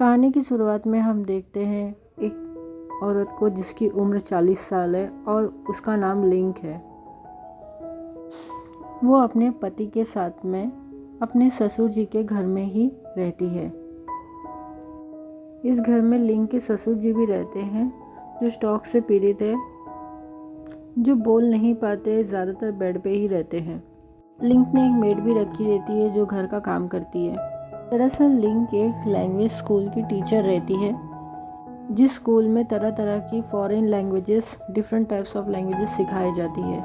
कहानी की शुरुआत में हम देखते हैं एक औरत को जिसकी उम्र 40 साल है और उसका नाम लिंक है। वो अपने पति के साथ में अपने ससुर जी के घर में ही रहती है। इस घर में लिंक के ससुर जी भी रहते हैं जो स्ट्रोक से पीड़ित है, जो बोल नहीं पाते, ज़्यादातर बेड पे ही रहते हैं। लिंक ने एक मेड भी रखी रहती है जो घर का काम करती है। दरअसल लिंक एक लैंग्वेज स्कूल की टीचर रहती है, जिस स्कूल में तरह तरह की foreign languages, different types of languages सिखाई जाती है।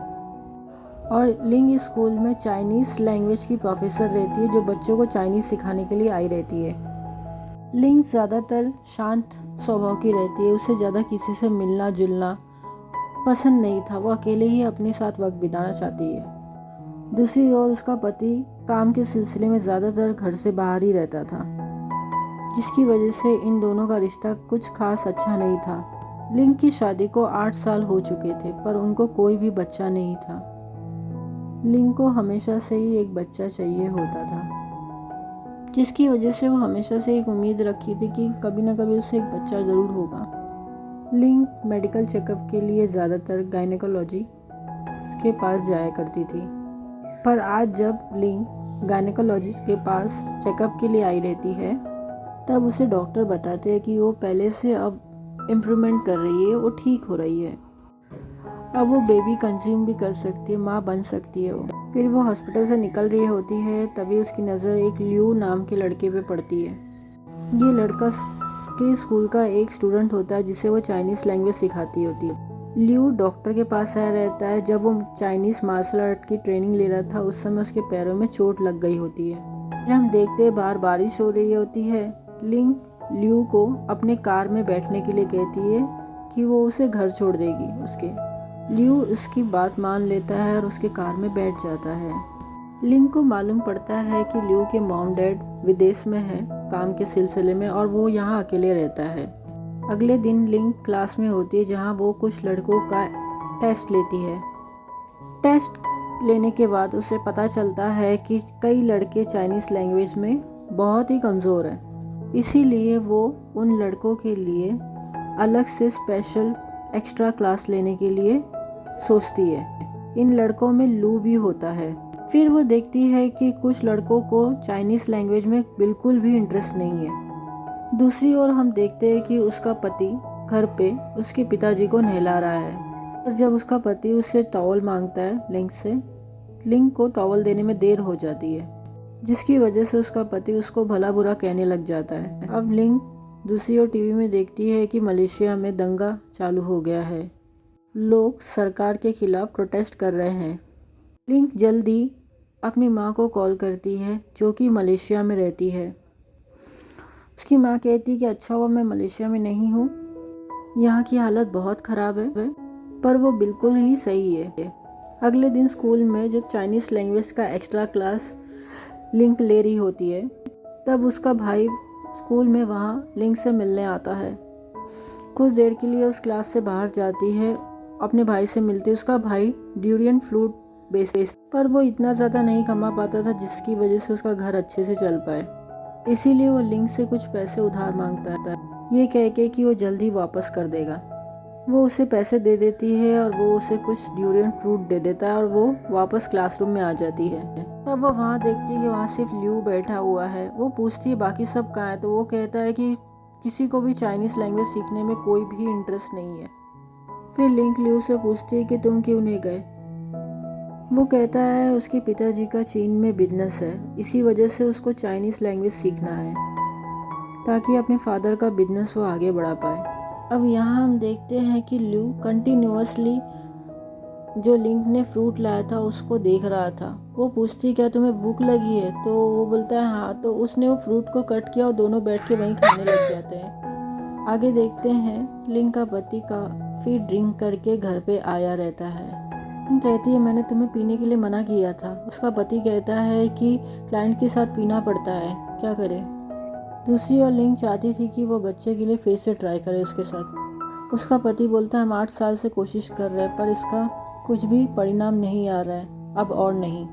और लिंक इस स्कूल में चाइनीज़ लैंग्वेज की प्रोफेसर रहती है जो बच्चों को चाइनीज़ सिखाने के लिए आई रहती है। लिंक ज़्यादातर शांत स्वभाव की रहती है, उसे ज़्यादा किसी से मिलना जुलना पसंद नहीं था। वो अकेले ही अपने साथ वक्त बिताना चाहती है। दूसरी ओर उसका पति काम के सिलसिले में ज़्यादातर घर से बाहर ही रहता था, जिसकी वजह से इन दोनों का रिश्ता कुछ खास अच्छा नहीं था। लिंक की शादी को 8 साल हो चुके थे, पर उनको कोई भी बच्चा नहीं था। लिंक को हमेशा से ही एक बच्चा चाहिए होता था, जिसकी वजह से वो हमेशा से एक उम्मीद रखी थी कि कभी ना कभी उसे एक बच्चा ज़रूर होगा। लिंक मेडिकल चेकअप के लिए ज़्यादातर गायनेकोलॉजी के पास जाया करती थी, पर आज जब लिंक गायनेकोलॉजिस्ट के पास चेकअप के लिए आई रहती है, तब उसे डॉक्टर बताते हैं कि वो पहले से अब इम्प्रूवमेंट कर रही है, वो ठीक हो रही है, अब वो बेबी कंज्यूम भी कर सकती है, माँ बन सकती है वो। फिर वो हॉस्पिटल से निकल रही होती है, तभी उसकी नज़र एक लियू नाम के लड़के पे पड़ती है। ये लड़का के स्कूल का एक स्टूडेंट होता है जिसे वो चाइनीज़ लैंग्वेज सिखाती होती है। लियू डॉक्टर के पास आया रहता है। जब वो चाइनीज़ मार्शल आर्ट की ट्रेनिंग ले रहा था, उस समय उसके पैरों में चोट लग गई होती है। फिर हम देखते हैं बाहर बारिश हो रही होती है। लिंक लियू को अपने कार में बैठने के लिए कहती है कि वो उसे घर छोड़ देगी उसके। लियू उसकी बात मान लेता है और उसके कार में बैठ जाता है। लिंक को मालूम पड़ता है कि लियू के मॉम डैड विदेश में हैं काम के सिलसिले में और वो यहाँ अकेले रहता है। अगले दिन लिंक क्लास में होती है जहाँ वो कुछ लड़कों का टेस्ट लेती है। टेस्ट लेने के बाद उसे पता चलता है कि कई लड़के चाइनीज़ लैंग्वेज में बहुत ही कमज़ोर हैं, इसीलिए वो उन लड़कों के लिए अलग से स्पेशल एक्स्ट्रा क्लास लेने के लिए सोचती है। इन लड़कों में लू भी होता है। फिर वो देखती है कि कुछ लड़कों को चाइनीज़ लैंग्वेज में बिल्कुल भी इंटरेस्ट नहीं है। दूसरी ओर हम देखते हैं कि उसका पति घर पे उसके पिताजी को नहला रहा है, और जब उसका पति उससे टॉवल मांगता है लिंक से, लिंक को टॉवल देने में देर हो जाती है, जिसकी वजह से उसका पति उसको भला बुरा कहने लग जाता है। अब लिंक दूसरी ओर टीवी में देखती है कि मलेशिया में दंगा चालू हो गया है, लोग सरकार के खिलाफ प्रोटेस्ट कर रहे हैं। लिंक जल्दी अपनी माँ को कॉल करती है जो कि मलेशिया में रहती है। उसकी माँ कहती है कि अच्छा हुआ मैं मलेशिया में नहीं हूँ, यहाँ की हालत बहुत ख़राब है, पर वो बिल्कुल ही सही है। अगले दिन स्कूल में जब चाइनीज़ लैंग्वेज का एक्स्ट्रा क्लास लिंक ले रही होती है, तब उसका भाई स्कूल में वहाँ लिंक से मिलने आता है। कुछ देर के लिए उस क्लास से बाहर जाती है, अपने भाई से मिलती है। उसका भाई ड्यूरियन फ्लूट बेचता, पर वो इतना ज़्यादा नहीं कमा पाता था जिसकी वजह से उसका घर अच्छे से चल पाए, इसीलिए वो लिंक से कुछ पैसे उधार मांगता है, ये कह के कि वो जल्दी वापस कर देगा। वो उसे पैसे दे देती है और वो उसे कुछ ड्यूरियन फ्रूट दे देता है और वो वापस क्लासरूम में आ जाती है। तब वो वहाँ देखती है कि वहाँ सिर्फ लियू बैठा हुआ है। वो पूछती है बाकी सब कहाँ है, तो वो कहता है कि किसी को भी चाइनीज़ लैंग्वेज सीखने में कोई भी इंटरेस्ट नहीं है। फिर लिंक लियू से पूछती है कि तुम क्यों नहीं गए। वो कहता है उसके पिताजी का चीन में बिजनेस है, इसी वजह से उसको चाइनीज़ लैंग्वेज सीखना है ताकि अपने फादर का बिजनेस वो आगे बढ़ा पाए। अब यहाँ हम देखते हैं कि लियू कंटिन्यूअसली जो लिंक ने फ्रूट लाया था उसको देख रहा था। वो पूछती क्या तुम्हें भूख लगी है, तो वो बोलता है हाँ, तो उसने वो फ्रूट को कट किया और दोनों बैठ के वहीं खाने लग जाते हैं। आगे देखते हैं लिंक का पति काफ़ी ड्रिंक करके घर पे आया रहता है। कहती है मैंने तुम्हें पीने के लिए मना किया था। उसका पति कहता है कि क्लाइंट के साथ पीना पड़ता है, क्या करे। दूसरी ओर लिंक चाहती थी कि वो बच्चे के लिए फिर से ट्राई करे उसके साथ। उसका पति बोलता है हम 8 साल से कोशिश कर रहे हैं पर इसका कुछ भी परिणाम नहीं आ रहा है, अब और नहीं।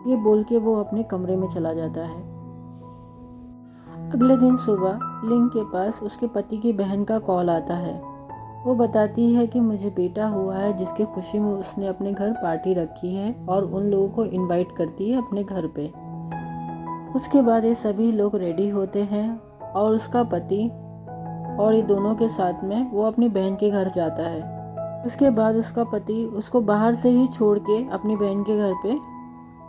ये बोल के वो अपने कमरे में चला जाता है। अगले दिन सुबह लिंग के पास उसके पति की बहन का कॉल आता है। वो बताती है कि मुझे बेटा हुआ है, जिसकी खुशी में उसने अपने घर पार्टी रखी है और उन लोगों को इनवाइट करती है अपने घर पे। उसके बाद ये सभी लोग रेडी होते हैं और उसका पति और ये दोनों के साथ में वो अपनी बहन के घर जाता है। उसके बाद उसका पति उसको बाहर से ही छोड़ के अपनी बहन के घर पे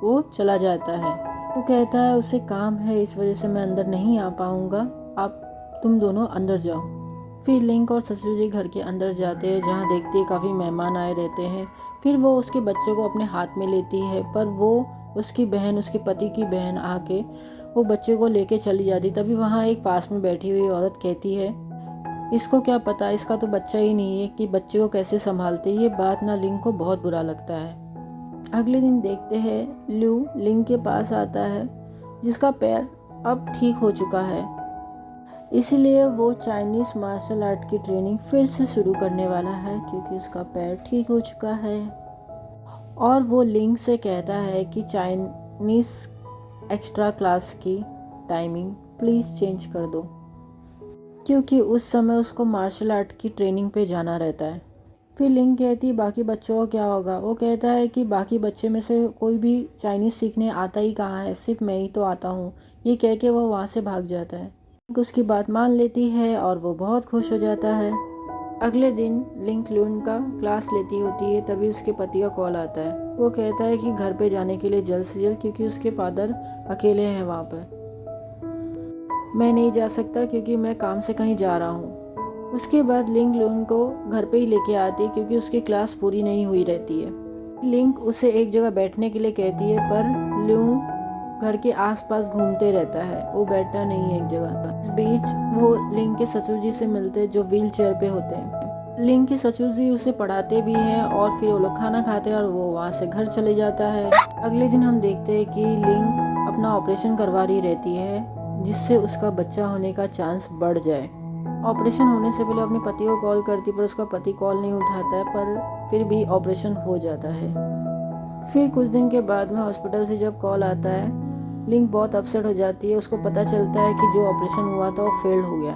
वो चला जाता है। वो कहता है उसे काम है, इस वजह से मैं अंदर नहीं आ पाऊंगा, आप तुम दोनों अंदर जाओ। फिर लिंक और ससुर जी घर के अंदर जाते हैं, जहाँ देखते हैं काफ़ी मेहमान आए रहते हैं। फिर वो उसके बच्चे को अपने हाथ में लेती है, पर वो उसकी बहन, उसके पति की बहन आके वो बच्चे को लेके चली जाती। तभी वहाँ एक पास में बैठी हुई औरत कहती है, इसको क्या पता, इसका तो बच्चा ही नहीं है कि बच्चे को कैसे संभालते। ये बात ना लिंक को बहुत बुरा लगता है। अगले दिन देखते हैं लू लिंक के पास आता है, जिसका पैर अब ठीक हो चुका है, इसलिए वो चाइनीज़ मार्शल आर्ट की ट्रेनिंग फिर से शुरू करने वाला है, क्योंकि उसका पैर ठीक हो चुका है। और वो लिंक से कहता है कि चाइनीज़ एक्स्ट्रा क्लास की टाइमिंग प्लीज़ चेंज कर दो, क्योंकि उस समय उसको मार्शल आर्ट की ट्रेनिंग पे जाना रहता है। फिर लिंक कहती है बाकी बच्चों को क्या होगा। वो कहता है कि बाकी बच्चे में से कोई भी चाइनीज़ सीखने आता ही कहाँ है, सिर्फ मैं ही तो आता हूँ। ये कह के वो वहाँ से भाग जाता है। लिंक उसकी बात मान लेती है और वो बहुत खुश हो जाता है। अगले दिन लिंक लून का क्लास लेती होती है, तभी उसके पति का कॉल आता है। वो कहता है कि घर पे जाने के लिए जल्द से जल्द, क्योंकि उसके फादर अकेले हैं वहाँ पर। मैं नहीं जा सकता क्योंकि मैं काम से कहीं जा रहा हूँ। उसके बाद लिंक लून को घर पे ही लेके आती है, क्योंकि उसकी क्लास पूरी नहीं हुई रहती है। लिंक उसे एक जगह बैठने के लिए कहती है, पर लू घर के आसपास घूमते रहता है, वो बैठता नहीं है एक जगह। इस बीच वो लिंक के ससुर जी से मिलते हैं, जो व्हील चेयर पे होते हैं। लिंक के ससुर जी उसे पढ़ाते भी हैं और फिर वो लोग खाना खाते हैं और वो वहाँ से घर चले जाता है। अगले दिन हम देखते हैं कि लिंक अपना ऑपरेशन करवा रही रहती है, जिससे उसका बच्चा होने का चांस बढ़ जाए। ऑपरेशन होने से पहले अपने पति को कॉल करती, पर उसका पति कॉल नहीं उठाता है, पर फिर भी ऑपरेशन हो जाता है। फिर कुछ दिन के बाद में हॉस्पिटल से जब कॉल आता है, लिंक बहुत अपसेट हो जाती है। उसको पता चलता है कि जो ऑपरेशन हुआ था वो फेल हो गया,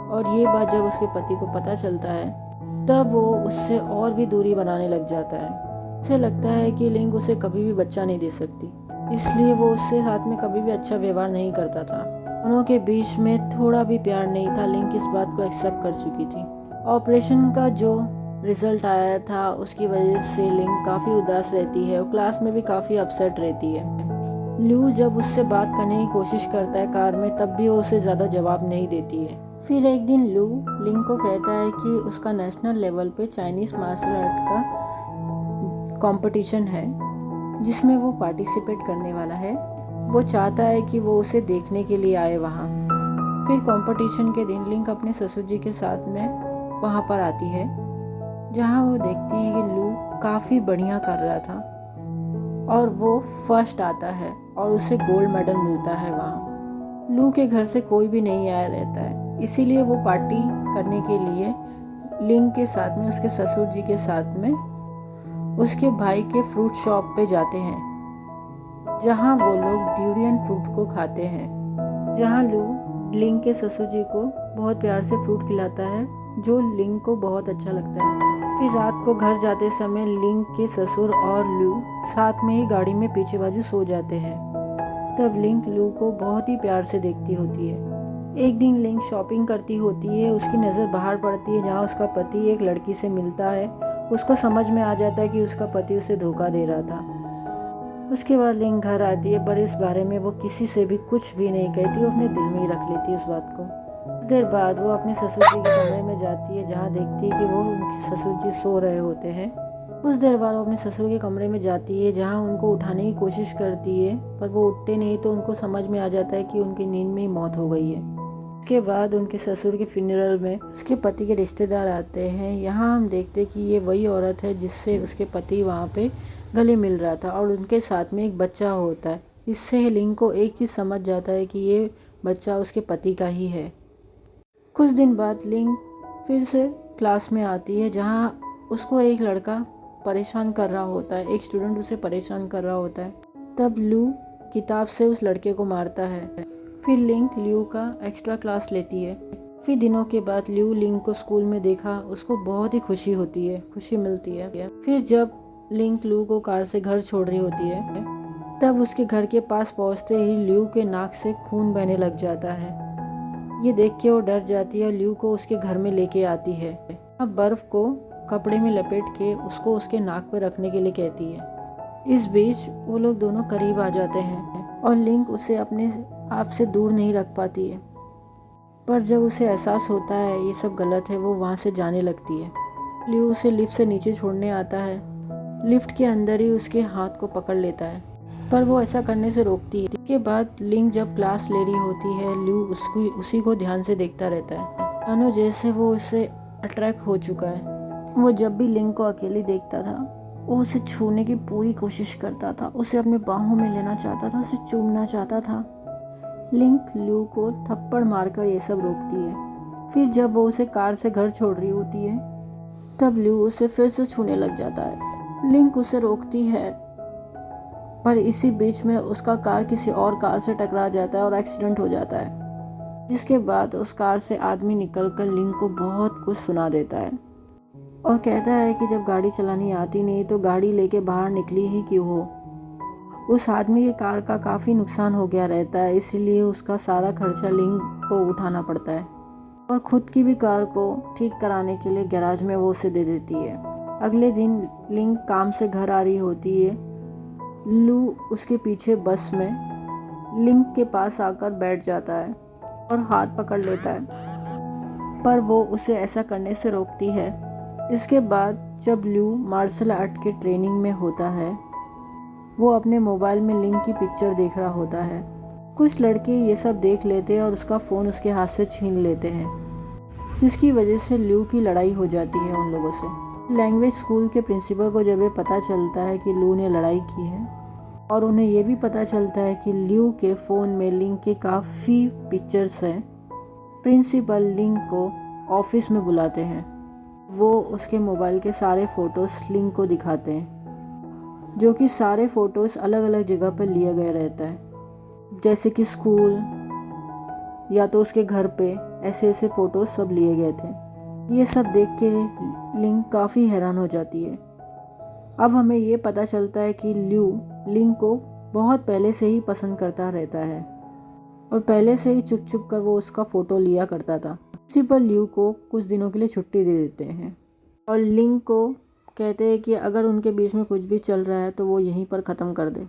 और ये बात जब उसके पति को पता चलता है, तब वो उससे और भी दूरी बनाने लग जाता है। उसे लगता है कि लिंक उसे कभी भी बच्चा नहीं दे सकती, इसलिए वो उससे साथ में कभी भी अच्छा व्यवहार नहीं करता था। दोनों के बीच में थोड़ा भी प्यार नहीं था। लिंक इस बात को एक्सेप्ट कर चुकी थी। ऑपरेशन का जो रिजल्ट आया था, उसकी वजह से लिंक काफ़ी उदास रहती है और क्लास में भी काफ़ी अपसेट रहती है। लू जब उससे बात करने की कोशिश करता है कार में, तब भी वो उसे ज़्यादा जवाब नहीं देती है। फिर एक दिन लू लिंक को कहता है कि उसका नेशनल लेवल पे चाइनीज़ मार्शल आर्ट का कंपटीशन है, जिसमें वो पार्टिसिपेट करने वाला है। वो चाहता है कि वो उसे देखने के लिए आए वहाँ। फिर कंपटीशन के दिन लिंक अपने ससुर जी के साथ में वहाँ पर आती है, जहाँ वो देखती है कि लू काफ़ी बढ़िया कर रहा था और वो फर्स्ट आता है और उसे गोल्ड मेडल मिलता है वहाँ। लू के घर से कोई भी नहीं आया रहता है, इसीलिए वो पार्टी करने के लिए लिंक के साथ में, उसके ससुर जी के साथ में, उसके भाई के फ्रूट शॉप पे जाते हैं, जहाँ वो लोग ड्यूरियन फ्रूट को खाते हैं। जहाँ लू लिंक के ससुर जी को बहुत प्यार से फ्रूट खिलाता है, जो लिंक को बहुत अच्छा लगता है। फिर रात को घर जाते समय लिंक के ससुर और लू साथ में ही गाड़ी में पीछे बाजू सो जाते हैं। तब लिंक लू को बहुत ही प्यार से देखती होती है। एक दिन लिंक शॉपिंग करती होती है, उसकी नज़र बाहर पड़ती है जहाँ उसका पति एक लड़की से मिलता है। उसको समझ में आ जाता है कि उसका पति उसे धोखा दे रहा था। उसके बाद लिंक घर आती है, पर इस बारे में वो किसी से भी कुछ भी नहीं कहती, वो अपने दिल में ही रख लेती है उस बात को। कुछ देर बाद वो अपने ससुर जी के कमरे में जाती है, जहाँ देखती है कि वो उनके ससुर जी सो रहे होते हैं। कुछ देर बाद वो अपने ससुर के कमरे में जाती है, जहाँ उनको उठाने की कोशिश करती है, पर वो उठते नहीं, तो उनको समझ में आ जाता है कि उनकी नींद में ही मौत हो गई है। उसके बाद उनके ससुर के फ्यूनरल में उसके पति के रिश्तेदार आते हैं। यहाँ हम देखते हैं कि ये वही औरत है जिससे उसके पति वहाँ पे गले मिल रहा था, और उनके साथ में एक बच्चा होता है। इससे लिंक को एक चीज़ समझ जाता है कि ये बच्चा उसके पति का ही है। कुछ दिन बाद लिंक फिर से क्लास में आती है, जहाँ उसको एक लड़का परेशान कर रहा होता है, एक स्टूडेंट उसे परेशान कर रहा होता है। तब लू किताब से उस लड़के को मारता है। फिर लिंक ल्यू का एक्स्ट्रा क्लास लेती है। फिर दिनों के बाद ल्यू लिंक को स्कूल में देखा, उसको बहुत ही खुशी होती है, खुशी मिलती है। फिर जब लिंक ल्यू को कार से घर छोड़ रही होती है, तब उसके घर के पास पहुंचते ही ल्यू के नाक से खून बहने लग जाता है। ये देख के वो डर जाती है और ल्यू को उसके घर में लेके आती है। अब बर्फ को कपड़े में लपेट के उसको उसके नाक पर रखने के लिए कहती है। इस बीच वो लोग दोनों करीब आ जाते हैं और लिंक उसे अपने आप से दूर नहीं रख पाती है। पर जब उसे एहसास होता है ये सब गलत है, वो वहाँ से जाने लगती है। ल्यू उसे लिफ्ट से नीचे छोड़ने आता है। लिफ्ट के अंदर ही उसके हाथ को पकड़ लेता है, पर वो ऐसा करने से रोकती है। इसके बाद लिंक जब क्लास ले रही होती है, ल्यू उसी को ध्यान से देखता रहता है, मानो जैसे वो उससे अट्रैक्ट हो चुका है। वो जब भी लिंक को अकेली देखता था, वो उसे छूने की पूरी कोशिश करता था, उसे अपने बाहों में लेना चाहता था, उसे चूमना चाहता था। लिंक ल्यू को थप्पड़ मारकर ये सब रोकती है। फिर जब वो उसे कार से घर छोड़ रही होती है, तब ल्यू उसे फिर से छूने लग जाता है। लिंक उसे रोकती है, पर इसी बीच में उसका कार किसी और कार से टकरा जाता है और एक्सीडेंट हो जाता है। जिसके बाद उस कार से आदमी निकलकर लिंक को बहुत कुछ सुना देता है और कहता है कि जब गाड़ी चलानी आती नहीं तो गाड़ी लेके बाहर निकली ही क्यों हो। उस आदमी के कार का काफ़ी नुकसान हो गया रहता है, इसीलिए उसका सारा खर्चा लिंक को उठाना पड़ता है और खुद की भी कार को ठीक कराने के लिए गैराज में वो उसे दे देती है। अगले दिन लिंक काम से घर आ रही होती है। लू उसके पीछे बस में लिंक के पास आकर बैठ जाता है और हाथ पकड़ लेता है, पर वो उसे ऐसा करने से रोकती है। इसके बाद जब लू मार्शल आर्ट के ट्रेनिंग में होता है, वो अपने मोबाइल में लिंक की पिक्चर देख रहा होता है। कुछ लड़के ये सब देख लेते हैं और उसका फ़ोन उसके हाथ से छीन लेते हैं, जिसकी वजह से लू की लड़ाई हो जाती है उन लोगों से। लैंग्वेज स्कूल के प्रिंसिपल को जब ये पता चलता है कि लू ने लड़ाई की है, और उन्हें ये भी पता चलता है कि लू के फ़ोन में लिंक के काफ़ी पिक्चर्स हैं, प्रिंसिपल लिंक को ऑफिस में बुलाते हैं। वो उसके मोबाइल के सारे फ़ोटोज़ लिंक को दिखाते हैं, जो कि सारे फ़ोटोज़ अलग अलग जगह पर लिया गया रहता है, जैसे कि स्कूल या तो उसके घर पे, ऐसे ऐसे फ़ोटोज़ सब लिए गए थे। ये सब देख के लिंक काफ़ी हैरान हो जाती है। अब हमें ये पता चलता है कि ल्यू लिंक को बहुत पहले से ही पसंद करता रहता है और पहले से ही चुप चुप कर वो उसका फ़ोटो लिया करता था। इसी पर ल्यू को कुछ दिनों के लिए छुट्टी दे देते हैं और लिंक को कहते हैं कि अगर उनके बीच में कुछ भी चल रहा है तो वो यहीं पर ख़त्म कर दे,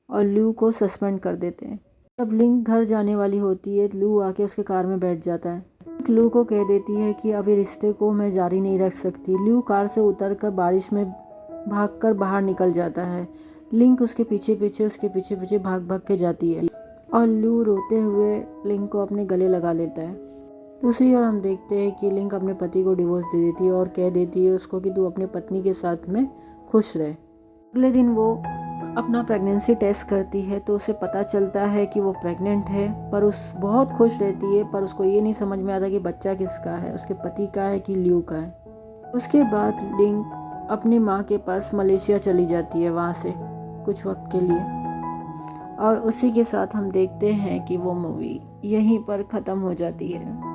और ल्यू को सस्पेंड कर देते हैं। जब लिंक घर जाने वाली होती है, ल्यू आके उसके कार में बैठ जाता है। ल्यू को कह देती है कि अभी रिश्ते को मैं जारी नहीं रख सकती। ल्यू कार से उतरकर बारिश में भागकर बाहर निकल जाता है। लिंक उसके पीछे पीछे भाग भाग के जाती है और ल्यू रोते हुए लिंक को अपने गले लगा लेता है। दूसरी ओर हम देखते हैं कि लिंक अपने पति को डिवोर्स दे देती है और कह देती है उसको कि तू अपने पत्नी के साथ में खुश रहे। अगले दिन वो अपना प्रेगनेंसी टेस्ट करती है तो उसे पता चलता है कि वो प्रेग्नेंट है, पर उस बहुत खुश रहती है, पर उसको ये नहीं समझ में आता कि बच्चा किसका है, उसके पति का है कि ल्यू का है। उसके बाद लिंक अपनी माँ के पास मलेशिया चली जाती है, वहाँ से कुछ वक्त के लिए, और उसी के साथ हम देखते हैं कि वो मूवी यहीं पर ख़त्म हो जाती है।